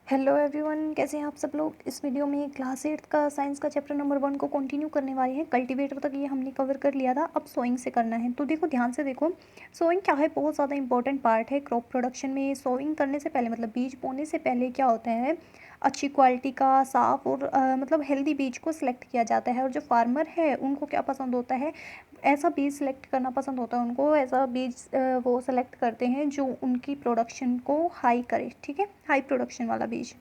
Hello everyone, कैसे हैं आप सब लोग। इस वीडियो में क्लास 8 का साइंस का चैप्टर नंबर 1 को कंटिन्यू करने वाले हैं। कल्टीवेटर तक ये हमने कवर कर लिया था, अब सोइंग से करना है। तो देखो, ध्यान से देखो, सोइंग क्या है, बहुत ज़्यादा इंपॉर्टेंट पार्ट है क्रॉप प्रोडक्शन में। सोइंग करने से पहले मतलब बीज बोने से पहले क्या होता है, अच्छी क्वालिटी का साफ़ और मतलब हेल्दी बीज को सिलेक्ट किया जाता है। और जो फार्मर है उनको क्या पसंद होता है, ऐसा बीज सेलेक्ट करना पसंद होता है उनको। ऐसा बीज वो सेलेक्ट करते हैं जो उनकी प्रोडक्शन को हाई करे, ठीक है, हाई प्रोडक्शन वाला बीज।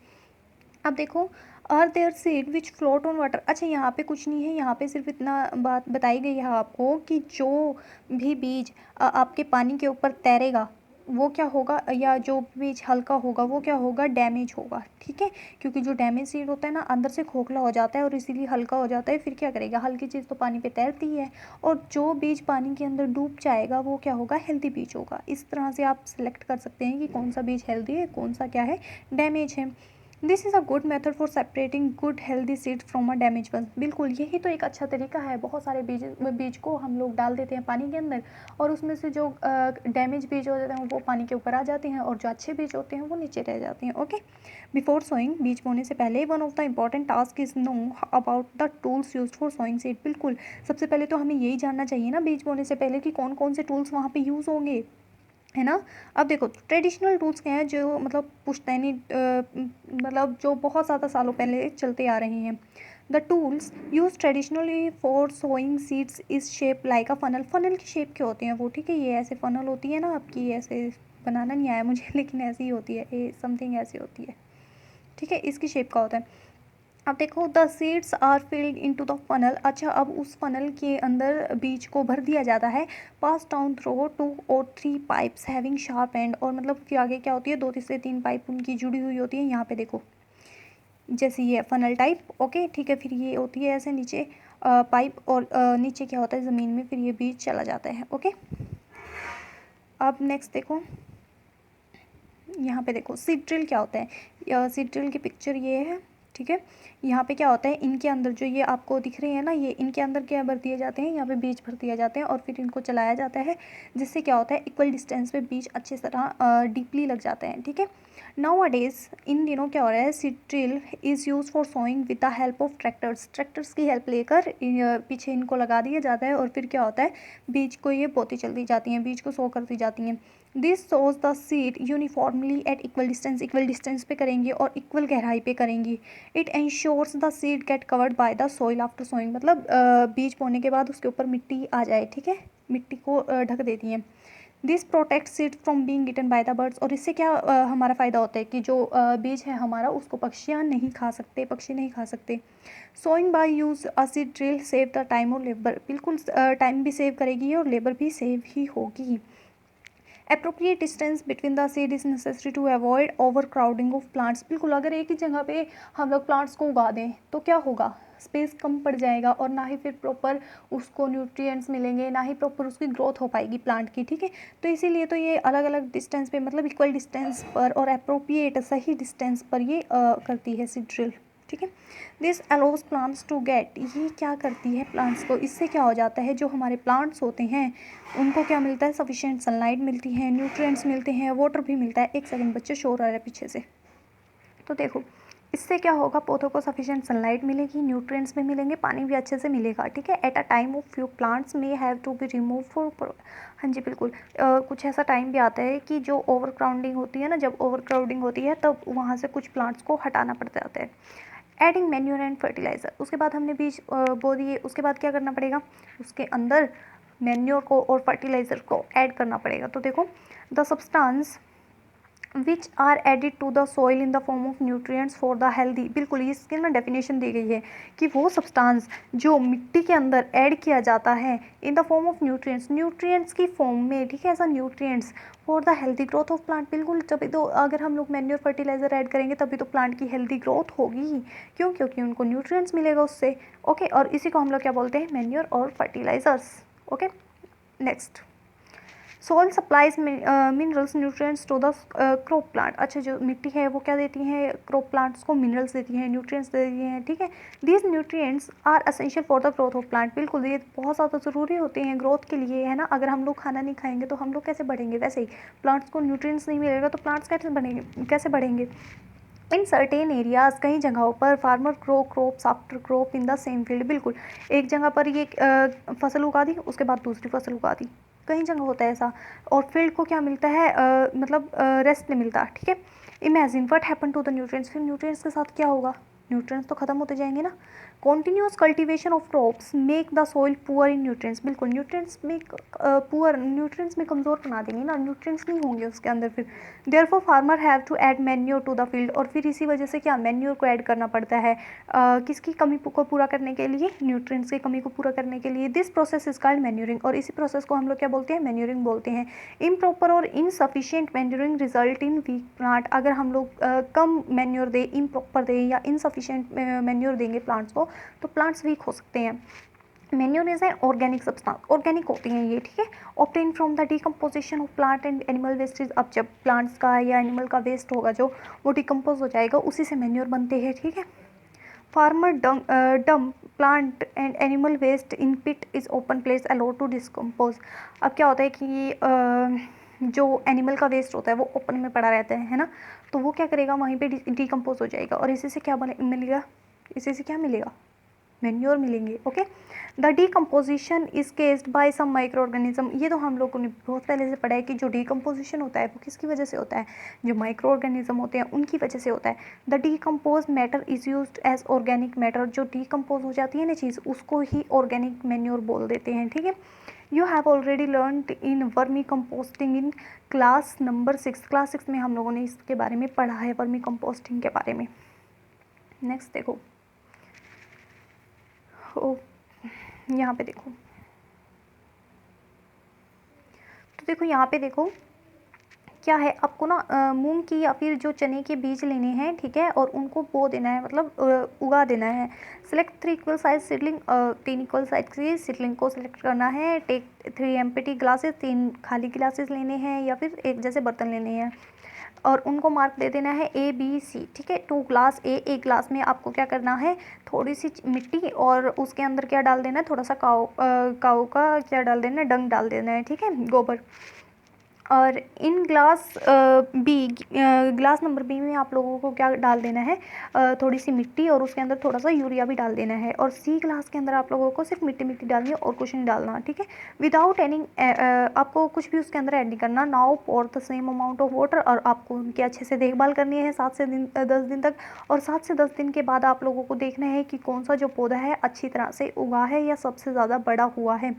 अब देखो, are there seed which float on water. अच्छा, यहाँ पे कुछ नहीं है, यहाँ पे सिर्फ इतना बात बताई गई है आपको कि जो भी बीज आपके पानी के ऊपर तैरेगा वो क्या होगा, या जो बीज हल्का होगा वो क्या होगा, डैमेज होगा, ठीक है। क्योंकि जो डैमेज सीड होता है ना, अंदर से खोखला हो जाता है और इसीलिए हल्का हो जाता है। फिर क्या करेगा, हल्की चीज़ तो पानी पे तैरती है, और जो बीज पानी के अंदर डूब जाएगा वो क्या होगा, हेल्दी बीज होगा। इस तरह से आप सिलेक्ट कर सकते हैं कि कौन सा बीज हेल्दी है, कौन सा क्या है, डैमेज है। This is a good method for separating good healthy seeds from a damage one. बिल्कुल, यही तो एक अच्छा तरीका है। बहुत सारे बीज को हम लोग डाल देते हैं पानी के अंदर, और उसमें से जो डैमेज बीज हो जाते हैं वो पानी के ऊपर आ जाते हैं, और जो अच्छे बीज होते हैं वो नीचे रह जाते हैं। ओके, बिफोर सोइंग, बीज बोने से पहले, one of the important task is know about the tools use for sowing seed. बिल्कुल, सबसे पहले तो हमें यही जानना चाहिए ना बीज बोने से पहले कि कौन कौन से टूल्स वहाँ पे यूज़ होंगे, है ना। अब देखो, ट्रेडिशनल टूल्स क्या हैं, जो मतलब पुश्तैनी मतलब जो बहुत ज़्यादा सालों पहले चलते आ रहे हैं। The tools use traditionally for sowing seeds is shape like a funnel. Funnel की शेप के होते हैं वो, ठीक है। ये ऐसे फनल होती है ना आपकी, ऐसे बनाना नहीं आया मुझे लेकिन ऐसी ही होती है, ये समथिंग ऐसी होती है, ठीक है, इसकी शेप का होता है। अब देखो, the seeds are filled into the funnel. अच्छा, अब उस फनल के अंदर बीज को भर दिया जाता है। पास डाउन थ्रो 2 और 3 पाइप्स हैविंग शार्प एंड। और मतलब फिर आगे क्या होती है, 2 से 3 पाइप उनकी जुड़ी हुई होती है। यहाँ पे देखो, जैसे ये फनल टाइप, ओके, ठीक है। फिर ये होती है ऐसे नीचे पाइप, और नीचे क्या होता है, ज़मीन में फिर ये बीज चला जाता है। ओके, अब नेक्स्ट देखो, यहाँ पे देखो सीड ड्रिल क्या होता है। सीड ड्रिल की पिक्चर ये है, ठीक है। यहाँ पे क्या होता है, इनके अंदर जो ये आपको दिख रहे हैं ना, ये इनके अंदर क्या भर दिए जाते हैं, यहाँ पे बीज भर दिए जाते हैं और फिर इनको चलाया जाता है, जिससे क्या होता है, इक्वल डिस्टेंस पे बीज अच्छी तरह डीपली लग जाते हैं, ठीक है। नाउ अडेज, इन दिनों क्या हो रहा है, seed drill is use for sowing with the help of tractors. Tractors की हेल्प लेकर पीछे इनको लगा दिया जाता है, और फिर क्या होता है, बीज को ये बोती चलती जाती हैं, बीज को सो करती जाती हैं। This sows the seed uniformly at equal distance. Equal distance पे करेंगी और इक्वल गहराई पे करेंगी। It ensures the seed get covered by the soil after sowing. मतलब बीज बोने के बाद उसके ऊपर मिट्टी आ जाए, ठीक है, मिट्टी को ढक देती हैं। This protect seed from being eaten by the birds. और इससे क्या हमारा फ़ायदा होता है कि जो बीज है हमारा, उसको पक्षियाँ नहीं खा सकते, पक्षी नहीं खा सकते। Sowing by use a seed drill save the time और लेबर। बिल्कुल, टाइम भी सेव करेगी और लेबर भी सेव ही होगी। Appropriate distance between the seed is necessary to avoid overcrowding of plants. बिल्कुल, अगर एक ही जगह पे हम लोग प्लांट्स को उगा दें तो क्या होगा, स्पेस कम पड़ जाएगा, और ना ही फिर प्रॉपर उसको न्यूट्रिएंट्स मिलेंगे, ना ही प्रॉपर उसकी ग्रोथ हो पाएगी प्लांट की, ठीक है। तो इसीलिए तो ये अलग अलग डिस्टेंस पे, मतलब इक्वल डिस्टेंस पर और अप्रोप्रिएट सही डिस्टेंस पर ये करती है सीड ड्रिल, ठीक है। This allows plants to get, ये क्या करती है प्लांट्स को, इससे क्या हो जाता है, जो हमारे प्लांट्स होते हैं उनको क्या मिलता है, सफिशिएंट सनलाइट मिलती है, न्यूट्रिएंट्स मिलते हैं, वाटर भी मिलता है। एक सेकंड बच्चे, शोर आ रहा है पीछे से। तो देखो, इससे क्या होगा, पौधों को सफिशिएंट सनलाइट मिलेगी, न्यूट्रिएंट्स भी मिलेंगे, पानी भी अच्छे से मिलेगा, ठीक है। At a time of few plants में have to be remove for. हाँ जी, बिल्कुल, कुछ ऐसा टाइम भी आता है कि जो ओवर क्राउडिंग होती है ना, जब ओवर क्राउडिंग होती है तब वहाँ से कुछ प्लांट्स को हटाना पड़ जाता है। Adding manure and fertiliser. उसके बाद हमने बीज बो दिए, उसके बाद क्या करना पड़ेगा, उसके अंदर मैन्योर को और फर्टिलाइज़र को ऐड करना पड़ेगा। तो देखो, the substance which are added to the soil in the form of nutrients for the healthy. बिल्कुल, इसकी ना डेफिनेशन दी गई है कि वो सब्सटेंस जो मिट्टी के अंदर ऐड किया जाता है इन the form of nutrients, nutrients की फॉर्म में, ठीक है, ऐसा nutrients for the healthy growth of plant. बिल्कुल, तभी तो अगर हम लोग मैन्योर फर्टिलाइजर ऐड करेंगे तभी तो प्लांट की हेल्दी ग्रोथ होगी। क्यों, क्योंकि उनको न्यूट्रिएंट्स मिलेगा उससे। ओके, और इसी को हम लोग क्या बोलते हैं, मैन्योर और fertilisers. Okay, next, soil supplies minerals nutrients to the crop plant. अच्छा, जो मिट्टी है वो क्या देती है, क्रॉप प्लांट्स को मिनरल्स देती हैं, न्यूट्रिएंट्स देती हैं, ठीक है। These nutrients are essential for the growth of plant. बिल्कुल, ये बहुत ज़्यादा ज़रूरी होते हैं ग्रोथ के लिए, है ना। अगर हम लोग खाना नहीं खाएंगे तो हम लोग कैसे बढ़ेंगे, वैसे ही प्लांट्स को न्यूट्रिएंट्स नहीं मिलेगा तो प्लांट्स कैसे बढ़ेंगे, कैसे बढ़ेंगे। इन सर्टेन एरियाज, कई जगहों पर farmer grow crops after crop in the same field. बिल्कुल, एक जगह पर ये फसल उगा दी, उसके बाद दूसरी फसल उगा दी, कई जगह होता है ऐसा, और फील्ड को क्या मिलता है, मतलब रेस्ट नहीं मिलता, ठीक है। Imagine what happen to the nutrients, फिर न्यूट्रिएंट्स के साथ क्या होगा, न्यूट्रिएंट्स तो खत्म होते जाएंगे ना। Continuous cultivation of crops make the soil poor in nutrients, बिल्कुल न्यूट्रिएंट्स में पुअर, न्यूट्रिएंट्स में कमज़ोर बना देंगे ना, न्यूट्रिएंट्स नहीं होंगे उसके अंदर फिर। Therefore farmer have to add manure to the field, और फिर इसी वजह से क्या, मैन्योर को ऐड करना पड़ता है, किसकी कमी को पूरा करने के लिए, न्यूट्रिएंट्स की कमी को पूरा करने के लिए। This process is called manuring, और इसी प्रोसेस को हम लोग क्या बोलते हैं, मैन्योरिंग बोलते हैं। इम्प्रॉपर और insufficient manuring result in weak plant, अगर हम लोग कम मैन्योर दें, इम्प्रॉपर दें या इनसफिशिएंट मैन्योर देंगे प्लांट्स को, तो प्लांट्स वीक हो सकते हैं। Manure is an organic substance, organic होती हैं ये, ठीक है। Obtain from the decomposition of plant and animal wastage, अब जब प्लांट्स का या एनिमल का वेस्ट होगा जो, वो डिकम्पोज हो जाएगा, उसी से मैन्योर बनते हैं, ठीक है। Farmer dump plant and animal waste in pit is open place allowed to decompose. अब क्या होता है कि जो एनिमल का वेस्ट होता है वो ओपन में पड़ा रहता है ना, तो वो क्या करेगा, वहीं पे डिकम्पोज हो जाएगा, और इसी से क्या मिलेगा, इसी से क्या मिलेगा, मैन्योर मिलेंगे, okay. The decomposition is caused by some microorganism, ये तो हम लोगों ने बहुत पहले से पढ़ा है कि जो डीकम्पोजिशन होता है वो किसकी वजह से होता है, जो माइक्रो ऑर्गेनिज्म होते हैं उनकी वजह से होता है। The decompose matter is used as organic matter, जो डीकम्पोज हो जाती है ना चीज़, उसको ही ऑर्गेनिक मैन्योर बोल देते हैं, ठीक है। You have already learned in vermi composting in class number 6, class 6 में हम लोगों ने इसके बारे में पढ़ा है, वर्मी कंपोस्टिंग के बारे में। नेक्स्ट देखो, ओ यहाँ पे देखो, तो देखो यहाँ पे देखो क्या है, आपको ना मूंग की या फिर जो चने के बीज लेने हैं, ठीक है, और उनको बो देना है, मतलब उगा देना है। Select 3 equal size seedling, 3 equal size की सीडलिंग को सिलेक्ट करना है। टेक 3 एम्प्टी ग्लासेस, 3 खाली गिलासेस लेने हैं, या फिर एक जैसे बर्तन लेने हैं, और उनको मार्क दे देना है A B C, ठीक है। 2 ग्लास ए, एक ग्लास में आपको क्या करना है, थोड़ी सी मिट्टी, और उसके अंदर क्या डाल देना है, थोड़ा सा काऊ का क्या डाल देना है, डंग डाल देना है, ठीक है, गोबर। और in glass B, glass number B में आप लोगों को क्या डाल देना है, थोड़ी सी मिट्टी, और उसके अंदर थोड़ा सा यूरिया भी डाल देना है। और सी ग्लास के अंदर आप लोगों को सिर्फ मिट्टी मिट्टी डालनी है और कुछ नहीं डालना, ठीक है। विदाउट एनी, आपको कुछ भी उसके अंदर ऐड नहीं करना। Now for the same amount of water, और आपको उनकी अच्छे से देखभाल करनी है 7 से 10 दिन तक। और 7 से 10 दिन के बाद आप लोगों को देखना है कि कौन सा जो पौधा है अच्छी तरह से उगा है या सबसे ज़्यादा बड़ा हुआ है।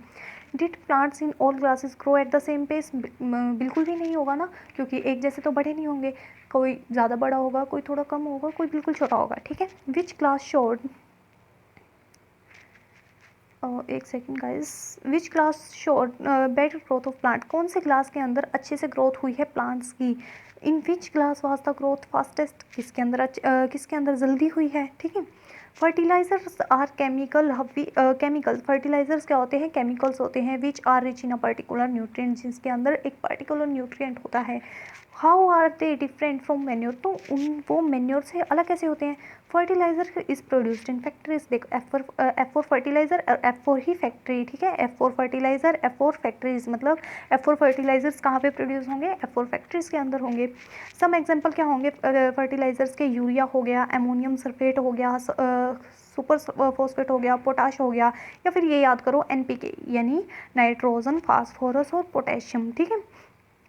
Did plants in all glasses grow at the same pace, बिल्कुल भी नहीं होगा ना, क्योंकि एक जैसे तो बड़े नहीं होंगे, कोई ज़्यादा बड़ा होगा, कोई थोड़ा कम होगा, कोई बिल्कुल छोटा होगा, ठीक है। विच ग्लास शोड, एक second guys, which glass showed better growth of plant, कौन से ग्लास के अंदर अच्छे से ग्रोथ हुई है प्लांट्स की। In which glass was the growth fastest, किसके अंदर जल्दी हुई है, ठीक है। Fertilizers are chemical, chemical fertilizers क्या होते हैं, केमिकल्स होते हैं। Which are rich in a particular nutrient, जिसके अंदर एक पर्टिकुलर न्यूट्रिएंट होता है। How are they different from manure, तो वो मैन्योर से अलग कैसे होते हैं। Fertilizer is produced in factories, देख F4 फर्टिलाइजर और F4 ही फैक्ट्री, ठीक है। F4 फर्टिलाइजर, F4 फैक्ट्रीज, मतलब F4 फर्टिलाइजर्स कहाँ पे प्रोड्यूस होंगे, F4 फैक्ट्रीज के अंदर होंगे। सम एग्जांपल क्या होंगे फर्टिलाइजर्स के, यूरिया हो गया, अमोनियम सल्फेट हो गया, सुपर फॉस्फेट हो गया, पोटाश हो गया, या फिर ये याद करो NPK, यानी नाइट्रोजन, फास्फोरस और पोटेशियम, ठीक है।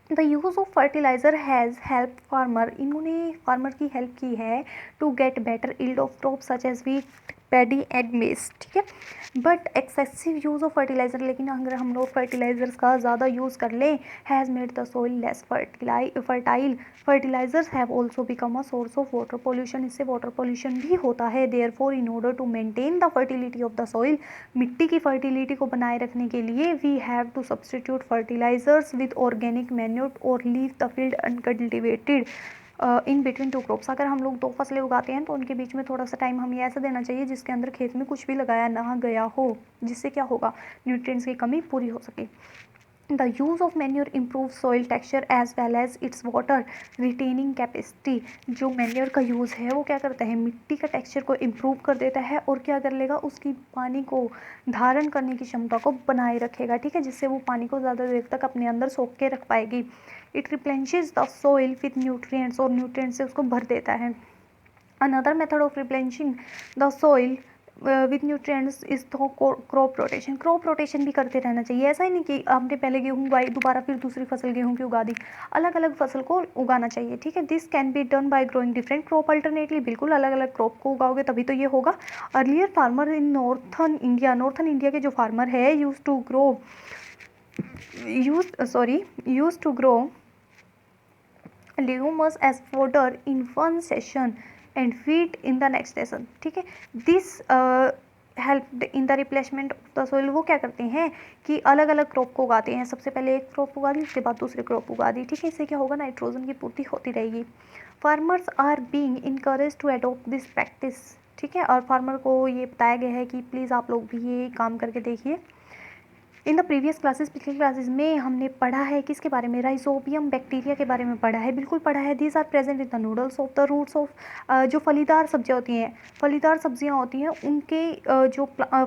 The use of fertiliser has help farmer, इन्होंने फार्मर की हेल्प की है to get better yield of crop such as wheat, paddy and maize, ठीक है। But excessive use of fertiliser, लेकिन अगर हम लोग फर्टिलाइजर्स का ज़्यादा यूज़ कर लें, has made the soil less fertile. Fertilizers have also become a source of water pollution, इससे वाटर पोल्यूशन भी होता है। Therefore in order to maintain the fertility of the soil, मिट्टी की फर्टिलिटी को बनाए रखने के लिए we have to substitute fertilizers with organic manure और leave the field uncultivated in between 2 crops. अगर हम लोग 2 फसलें उगाते हैं तो उनके बीच में थोड़ा सा टाइम हमें ऐसा देना चाहिए जिसके अंदर खेत में कुछ भी लगाया ना गया हो, जिससे क्या होगा, न्यूट्रिएंट्स की कमी पूरी हो सके। The use of manure improve soil texture as well as its water retaining capacity, जो मैन्योर का यूज़ है वो क्या करता है, मिट्टी का टेक्सचर को इम्प्रूव कर देता है, और क्या कर लेगा, उसकी पानी को धारण करने की क्षमता को बनाए रखेगा, ठीक है, जिससे वो पानी को ज़्यादा देर तक अपने अंदर सोख के रख पाएगी। It replenishes the soil with nutrients, और न्यूट्रिएंट्स से उसको भर देता है। Another method of replenishing the soil with nutrients is through crop rotation. Crop rotation भी करते रहना चाहिए। ऐसा ही नहीं कि आपने पहले गेहूँ उगाई, दोबारा फिर दूसरी फसल गेहूँ की उगा दी, अलग अलग फसल को उगाना चाहिए, ठीक है। This can be done by growing different crop alternately. बिल्कुल अलग अलग क्रॉप को उगाओगे तभी तो ये होगा। Earlier farmer in northern India के जो फार्मर है use to grow legumes as fodder in one session and wheat in the next session, ठीक है। This help in the replacement of the soil. वो क्या करते हैं कि अलग अलग क्रॉप को उगाते हैं। सबसे पहले एक क्रॉप उगा दी, उसके बाद दूसरी क्रॉप उगा दी, ठीक है। इससे क्या होगा, नाइट्रोजन की पूर्ति होती रहेगी। Farmers are being encourage to adopt this practice, ठीक है। और फार्मर को ये बताया गया है कि प्लीज़ आप लोग भी ये काम करके देखिए। इन द प्रीवियस क्लासेस, पिछली क्लासेस में हमने पढ़ा है किसके बारे में, राइजोबियम बैक्टीरिया के बारे में पढ़ा है, बिल्कुल पढ़ा है। These are present in the nodules of the roots of, जो फलीदार सब्जियां होती हैं, फलीदार सब्जियां होती हैं उनके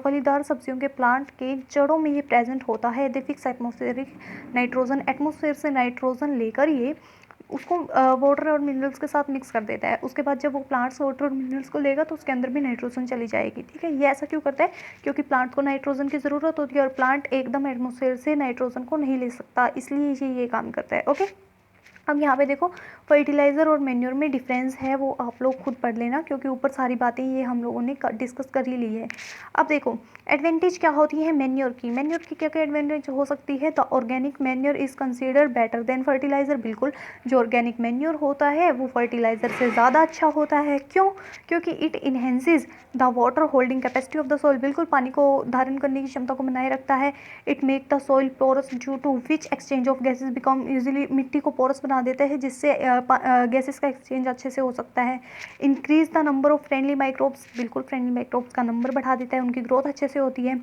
फलीदार सब्जियों के प्लांट के जड़ों में ये प्रेजेंट होता है। दे फिक्स एटमोस्फेरिक नाइट्रोजन, एटमोस्फेयर से नाइट्रोजन लेकर ये उसको वाटर और मिनरल्स के साथ मिक्स कर देता है। उसके बाद जब वो प्लांट्स वाटर और मिनरल्स को लेगा तो उसके अंदर भी नाइट्रोजन चली जाएगी, ठीक है। ये ऐसा क्यों करता है, क्योंकि प्लांट को नाइट्रोजन की ज़रूरत होती है और प्लांट एकदम एटमॉस्फेयर से नाइट्रोजन को नहीं ले सकता, इसलिए ये काम करता है, ओके। अब यहाँ पे देखो फर्टिलाइज़र और मैन्योर में डिफरेंस है, वो आप लोग खुद पढ़ लेना, क्योंकि ऊपर सारी बातें ये हम लोगों ने डिस्कस कर ही ली है। अब देखो एडवांटेज क्या होती है मैन्योर की। मैन्योर की क्या क्या एडवांटेज हो सकती है। The organic manure is considered better than fertiliser. बिल्कुल, जो ऑर्गेनिक मैन्योर होता है वो फर्टिलाइज़र से ज़्यादा अच्छा होता है। क्यों, क्योंकि it enhances the water holding capacity of the soil. बिल्कुल पानी को धारण करने की क्षमता को बनाए रखता है। It make the soil porous due to which exchange of gases become easily. मिट्टी को पोरस बना देते हैं जिससे गैसेस का एक्सचेंज अच्छे से हो सकता है। Increase the number of friendly microbes. बिल्कुल फ्रेंडली माइक्रोब्स का नंबर बढ़ा देता है, उनकी ग्रोथ अच्छे से होती है।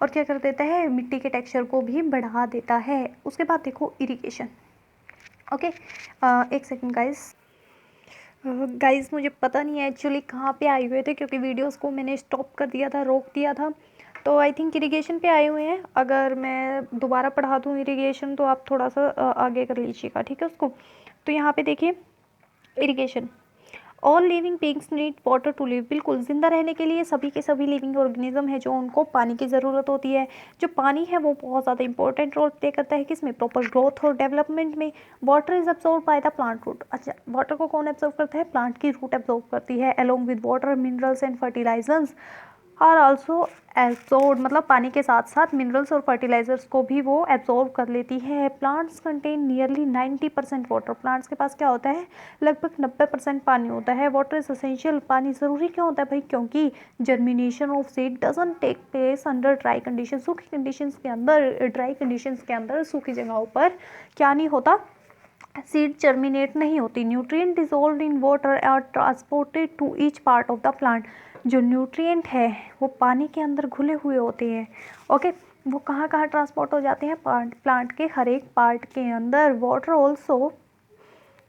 और क्या कर देता है, मिट्टी के टेक्सचर को भी बढ़ा देता है। उसके बाद देखो इरिगेशन, ओके। एक सेकेंड गाइस मुझे पता नहीं है एक्चुअली कहाँ पे आए हुए थे, क्योंकि वीडियोस को मैंने स्टॉप कर दिया था, रोक दिया था। तो आई थिंक इरिगेशन पे आए हुए हैं। अगर मैं दोबारा पढ़ा दूँ इरिगेशन तो आप थोड़ा सा आगे कर लीजिएगा, ठीक है उसको। तो यहाँ पे देखिए irrigation, all living beings need water to live. बिल्कुल जिंदा रहने के लिए सभी के सभी लिविंग ऑर्गेनिज्म है जो उनको पानी की ज़रूरत होती है। जो पानी है वो बहुत ज़्यादा इंपॉर्टेंट रोल प्ले करता है किसमें, प्रॉपर ग्रोथ और डेवलपमेंट में। Water is absorb by the plant root. अच्छा, वाटर को कौन एब्जॉर्ब करता है, प्लांट की रूट एब्जॉर्ब करती है। Along with water minerals and fertilisers are also absorb, मतलब पानी के साथ साथ मिनरल्स और फर्टिलाइजर्स को भी वो एब्जॉर्ब कर लेती है। Plants contain nearly 90% water. Plants के पास क्या होता है, लगभग 90% पानी होता है। Water is essential. पानी ज़रूरी क्यों होता है भाई, क्योंकि germination of seed doesn't take place under dry condition. सूखी कंडीशंस के अंदर, ड्राई कंडीशंस के अंदर, सूखी जगहों पर क्या नहीं होता, सीड जर्मिनेट नहीं होती। Nutrient dissolve in water are transported to each part of the plant. जो न्यूट्रिएंट है वो पानी के अंदर घुले हुए होते हैं, ओके। वो कहाँ कहाँ ट्रांसपोर्ट हो जाते हैं, प्लांट के हर एक पार्ट के अंदर। वाटर ऑल्सो,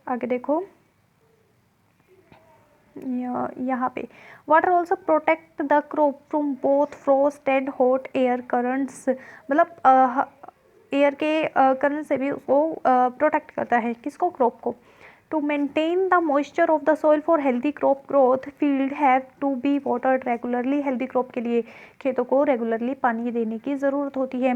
आगे देखो यहाँ पे, water also protect the crop from both frost and hot air currents. मतलब एयर के करंट से भी उसको प्रोटेक्ट करता है, किसको, क्रॉप को। To maintain the moisture of the soil for healthy crop growth, field have to be watered regularly. Healthy crop के लिए खेतों को रेगुलरली पानी देने की ज़रूरत होती है।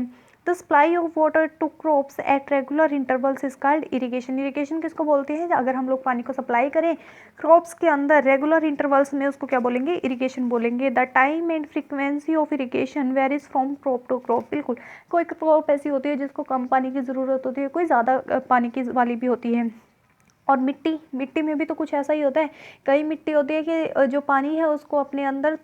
The supply of water to crops at regular intervals is called irrigation. Irrigation किसको बोलते हैं, अगर हम लोग पानी को सप्लाई करें क्रॉप्स के अंदर रेगुलर इंटरवल्स में, उसको क्या बोलेंगे, इरिगेशन बोलेंगे। The time and frequency of irrigation varies from crop to crop. बिल्कुल, कोई क्रॉप ऐसी होती है जिसको कम पानी की ज़रूरत होती है, कोई ज़्यादा पानी की वाली भी होती है। और मिट्टी में भी तो कुछ ऐसा ही होता है। कई मिट्टी होती है कि जो पानी है उसको अपने अंदर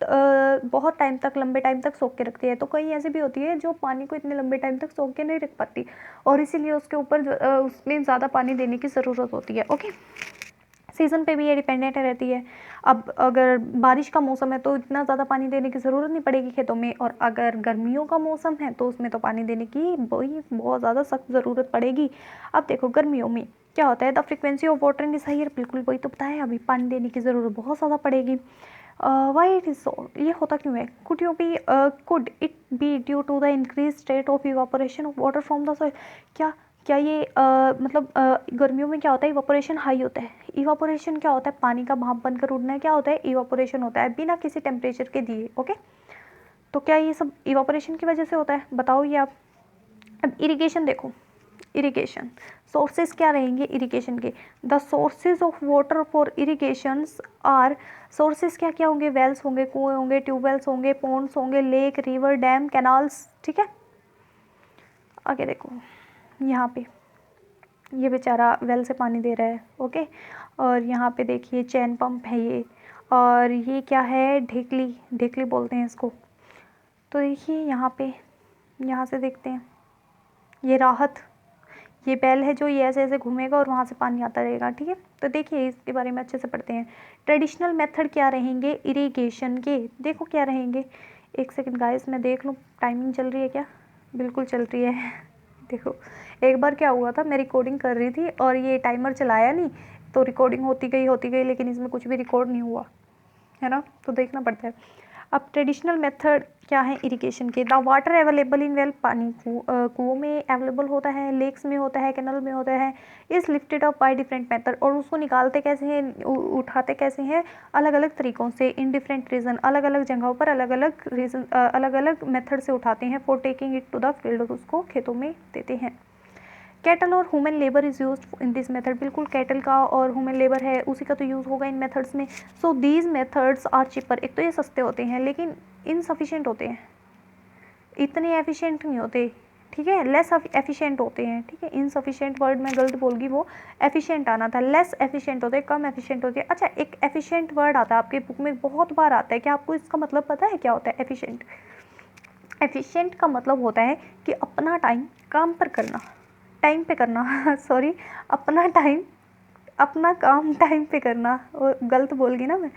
बहुत टाइम तक, लंबे टाइम तक सोख के रखती है। तो कई ऐसी भी होती है जो पानी को इतने लंबे टाइम तक सोख के नहीं रख पाती, और इसीलिए उसके ऊपर उसमें ज़्यादा पानी देने की ज़रूरत होती है, ओके। सीज़न पे भी ये डिपेंडेंट रहती है। अब अगर बारिश का मौसम है तो इतना ज़्यादा पानी देने की ज़रूरत नहीं पड़ेगी खेतों में, और अगर गर्मियों का मौसम है तो उसमें तो पानी देने की बहुत ज़्यादा सख्त ज़रूरत पड़ेगी। अब देखो गर्मियों में क्या होता है, the frequency of watering is higher. बिल्कुल वही तो बताया अभी, पानी देने की ज़रूरत बहुत ज़्यादा पड़ेगी। वाई इट इज़ सो, ये होता क्यों है, could it be due to the increase rate of evaporation of water from the soil. क्या क्या ये मतलब गर्मियों में क्या होता है, इवापोरेशन हाई होता है। इवापोरेशन क्या होता है, पानी का भाप बनकर उड़ना है, क्या होता है, इवापोरेशन होता है बिना किसी टेम्परेचर के दिए। ओके, तो क्या ये सब इवापोरेशन की वजह से होता है, बताओ ये आप। अब इरिगेशन देखो, इरिगेशन सोर्सेज क्या रहेंगे इरिगेशन के, the sources of water for irrigation are, sources क्या क्या होंगे, वेल्स होंगे, कुएं होंगे, ट्यूबवेल्स होंगे, पॉन्ड्स होंगे, लेक, रिवर, डैम, कैनाल्स। ठीक है, आगे देखो, यहाँ पे ये बेचारा वेल से पानी दे रहा है। ओके, और यहाँ पे देखिए चैन पंप है ये, और ये क्या है, ढेकली, ढेकली बोलते हैं इसको। तो देखिए यहाँ पे, यहाँ से देखते हैं, ये राहत, ये बैल है जो ये ऐसे ऐसे घूमेगा और वहाँ से पानी आता रहेगा। ठीक है, तो देखिए इसके बारे में अच्छे से पढ़ते हैं। ट्रेडिशनल मेथड क्या रहेंगे इरिगेशन के, देखो क्या रहेंगे। एक सेकंड गाइस, मैं देख लूँ टाइमिंग चल रही है क्या, बिल्कुल चल रही है। देखो एक बार क्या हुआ था, मैं रिकॉर्डिंग कर रही थी और ये टाइमर चलाया नहीं, तो रिकॉर्डिंग होती गई, लेकिन इसमें कुछ भी रिकॉर्ड नहीं हुआ है ना, तो देखना पड़ता है। अब ट्रेडिशनल मेथड क्या है इरिगेशन के, the water available in well, पानी कुओं में अवेलेबल होता है, लेक्स में होता है, कैनल में होता है, is lifted up by different method, और उसको निकालते कैसे हैं, उठाते कैसे हैं, अलग अलग तरीक़ों से, इन डिफरेंट रीजन, अलग अलग जगहों पर अलग अलग रीजन, अलग अलग मेथड से उठाते हैं, for taking it to the field, उसको खेतों में देते हैं। कैटल और human labour is use in this method, बिल्कुल कैटल का और ह्यूमन लेबर है उसी का तो यूज़ होगा इन मेथड्स में। So these methods are cheaper, एक तो ये सस्ते होते हैं लेकिन इनसफिशिएंट होते हैं, इतने एफिशिएंट नहीं होते। ठीक है, लेस एफिशिएंट होते हैं। ठीक है, इनसफिशिएंट वर्ड मैं गलत बोल गई, वो एफिशिएंट आना था, लेस एफिशिएंट होते हैं, कम एफिशिएंट होते हैं। अच्छा, एक एफिशिएंट वर्ड आता है आपके बुक में, बहुत बार आता है, क्या आपको इसका मतलब पता है क्या होता है एफिशिएंट? एफिशिएंट का मतलब होता है कि अपना टाइम काम पर करना, टाइम पे करना सॉरी, अपना काम टाइम पे करना, गलत बोल गई ना मैं,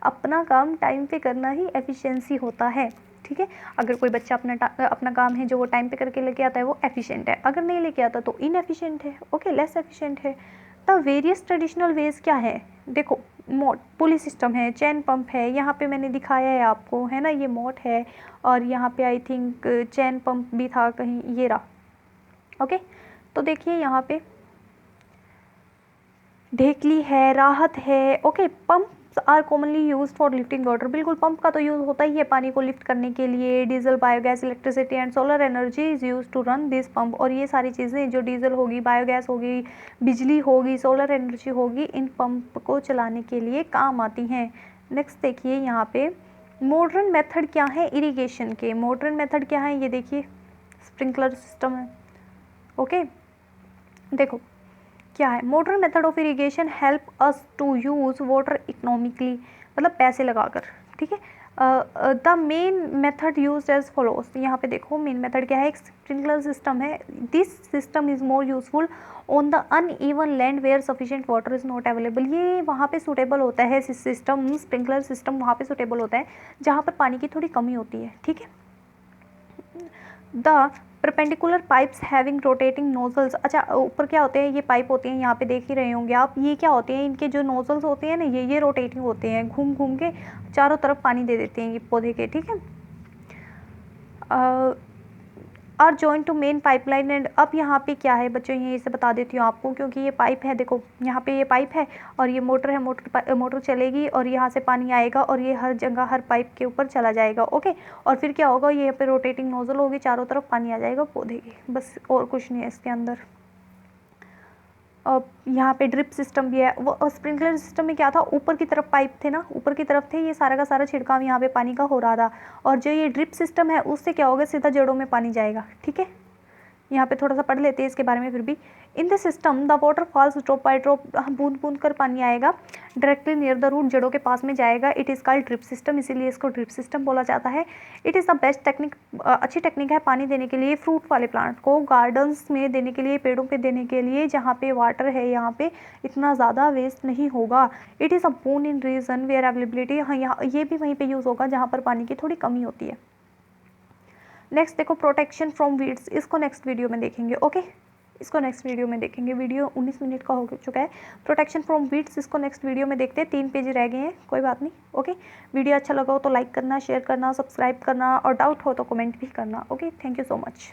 अपना काम टाइम पे करना ही एफिशिएंसी होता है। ठीक है, अगर कोई बच्चा अपना काम है जो वो टाइम पे करके लेके आता है वो एफिशिएंट है, अगर नहीं लेके आता तो इनएफिशिएंट है। ओके, लेस एफिशिएंट है। द वेरियस ट्रेडिशनल वेज क्या है, देखो मोट पुली सिस्टम है, चैन पंप है, यहाँ पे मैंने दिखाया है आपको, है ना, ये मोट है, और यहाँ पे आई थिंक चैन पंप भी था कहीं, ये रहा। ओके, तो देखिए यहाँ पे ढेकली है, राहत है। Okay, pumps are commonly use for lifting water, बिल्कुल पंप का तो यूज़ होता ही है पानी को लिफ्ट करने के लिए। Diesel, biogas, electricity and solar energy is use to run this pump, और ये सारी चीज़ें जो डीजल होगी, बायोगैस होगी, बिजली होगी, सोलर एनर्जी होगी, इन पंप को चलाने के लिए काम आती हैं। नेक्स्ट देखिए यहाँ पे मॉडर्न मेथड क्या है इरिगेशन के, मॉडर्न मेथड क्या है, ये देखिए स्प्रिंकलर सिस्टम है। ओके, देखो क्या है, modern method of irrigation help us to use water economically, मतलब पैसे लगाकर। ठीक है, the main method use as follows, यहाँ पे देखो मेन मेथड क्या है, एक स्प्रिंकलर सिस्टम है। This system is more useful on the uneven land where sufficient water is not available, ये वहाँ पे सूटेबल होता है सिस्टम, स्प्रिंकलर सिस्टम वहाँ पे सूटेबल होता है जहाँ पर पानी की थोड़ी कमी होती है। ठीक है, the perpendicular pipes having rotating nozzles, अच्छा ऊपर क्या होते हैं, ये पाइप होते हैं, यहाँ पे देख ही रहे होंगे आप, ये क्या होते हैं, इनके जो नोजल्स होते हैं ना, ये रोटेटिंग होते हैं, घूम घूम के चारों तरफ पानी दे देते हैं ये पौधे के। ठीक है, are joint to main pipeline and, अब यहाँ पे क्या है बच्चों, ये इसे बता देती हूँ आपको, क्योंकि ये पाइप है, देखो यहाँ पे ये पाइप है और ये मोटर है, मोटर चलेगी और यहाँ से पानी आएगा और ये हर जगह हर पाइप के ऊपर चला जाएगा। ओके, और फिर क्या होगा, ये यहाँ पे रोटेटिंग नोजल होगी, चारों तरफ पानी आ जाएगा पौधे की, बस और कुछ नहीं है इसके अंदर। यहाँ पे ड्रिप सिस्टम भी है, वो स्प्रिंकलर सिस्टम में क्या था, ऊपर की तरफ पाइप थे ना, ऊपर की तरफ थे, ये सारा का सारा छिड़काव यहाँ पे पानी का हो रहा था, और जो ये ड्रिप सिस्टम है उससे क्या होगा, सीधा जड़ों में पानी जाएगा। ठीक है, यहाँ पे थोड़ा सा पढ़ लेते हैं इसके बारे में फिर भी। In the system the water falls drop by drop, बूंद बूंद कर पानी आएगा, डायरेक्टली नियर द रूट, जड़ों के पास में जाएगा। It is called drip system, इसीलिए इसको ड्रिप सिस्टम बोला जाता है। It is the best technique, अच्छी टेक्निक है पानी देने के लिए फ्रूट वाले प्लांट को, गार्डन्स में देने के लिए, पेड़ों पे देने के लिए, जहाँ पे वाटर है यहाँ पे इतना ज़्यादा वेस्ट नहीं होगा। It is a boon in region where availability, हाँ यहाँ ये भी वहीं पर यूज़ होगा जहाँ पर पानी की थोड़ी कमी होती है। नेक्स्ट देखो प्रोटेक्शन फ्रॉम वीड्स, इसको नेक्स्ट वीडियो में देखेंगे। ओके, इसको नेक्स्ट वीडियो में देखेंगे, वीडियो 19 मिनट का हो चुका है। प्रोटेक्शन फ्रॉम वीड्स इसको नेक्स्ट वीडियो में देखते हैं, 3 पेज रह गए हैं, कोई बात नहीं। ओके, वीडियो अच्छा लगा हो तो लाइक करना, शेयर करना, सब्सक्राइब करना, और डाउट हो तो कमेंट भी करना। Okay, thank you so much.